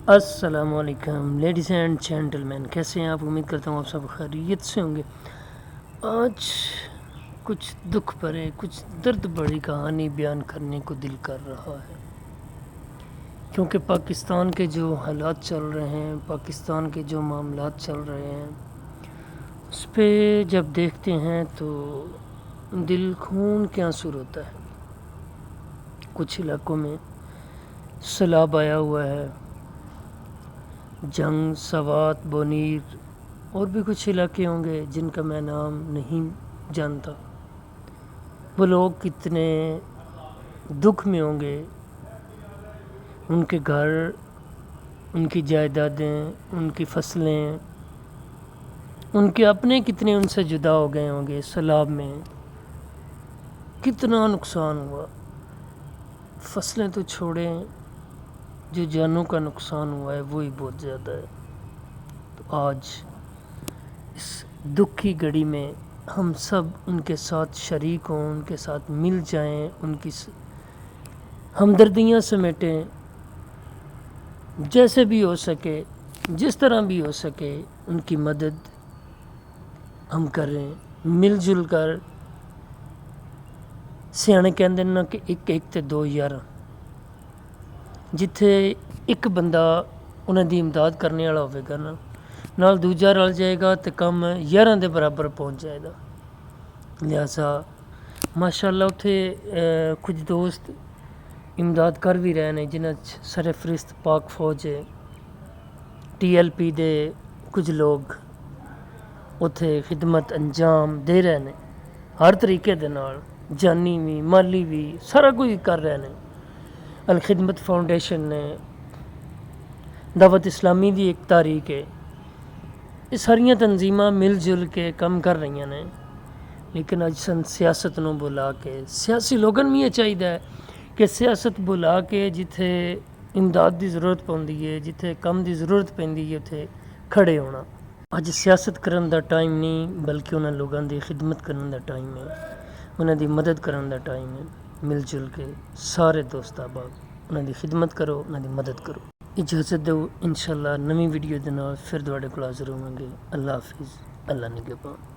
السلام علیکم ladies and gentle مین، کیسے ہیں آپ؟ امید کرتا ہوں آپ سب خیریت سے ہوں گے۔ آج کچھ دکھ بھرے، کچھ درد بھری کہانی بیان کرنے کو دل کر رہا ہے، کیونکہ پاکستان کے جو حالات چل رہے ہیں، پاکستان کے جو معاملات چل رہے ہیں، اس پہ جب دیکھتے ہیں تو دل خون کے آنسو روتا ہے۔ کچھ علاقوں میں سیلاب آیا ہوا ہے، جنگ، سوات، بونیر اور بھی کچھ علاقے ہوں گے جن کا میں نام نہیں جانتا۔ وہ لوگ کتنے دکھ میں ہوں گے، ان کے گھر، ان کی جائیدادیں، ان کی فصلیں، ان کے اپنے کتنے ان سے جدا ہو گئے ہوں گے۔ سیلاب میں کتنا نقصان ہوا، فصلیں تو چھوڑیں، جو جانوں کا نقصان ہوا ہے وہی بہت زیادہ ہے۔ تو آج اس دکھ کی گھڑی میں ہم سب ان کے ساتھ شریک ہوں، ان کے ساتھ مل جائیں، ان کی ہمدردیاں سمیٹیں، جیسے بھی ہو سکے، جس طرح بھی ہو سکے ان کی مدد ہم کریں، مل جل کر۔ سیانے کہندے نا کہ ایک ایک تے دو یار، جتھے ایک بندہ انہاں دی امداد کرنے والا ہوئے گا نا، نال دوجا رل جائے گا تے کم 11 دے برابر پہنچ جائے گا۔ لہٰذا ماشاءاللہ اتھے کچھ دوست امداد کر بھی رہے ہیں، جنہاں سرفرست پاک فوج ہے، TLP دے کچھ لوگ اتھے خدمت انجام دے رہے ہیں، ہر طریقے دے نال، جانی بھی، مالی بھی، سارا کچھ کر رہے ہیں۔ الخدمت فاؤنڈیشن نے، دعوت اسلامی دی ایک تحریک ہے، یہ ساریاں تنظیماں مل جل کے کم کر رہی ہیں۔ لیکن اج سن سیاست نو بلا کے، سیاسی لوگوں بھی یہ چاہیے کہ سیاست بلا کے جتھے امداد دی ضرورت پوندی ہے، جتھے کم دی ضرورت پیندی ہے، اتھے کھڑے ہونا۔ اج سیاست کرن دا ٹائم نہیں، بلکہ انہاں لوگاں دی خدمت کرن دا ٹائم ہے، انہاں دی مدد کرن دا ٹائم ہے۔ مل جل کے سارے دوست احباب انہاں دی خدمت کرو، انہاں دی مدد کرو۔ اجازت دو، انشاءاللہ نویں ویڈیو دے نال پھر تواڈے کول حاضر ہوواں گے۔ اللہ حافظ، اللہ نگہبان۔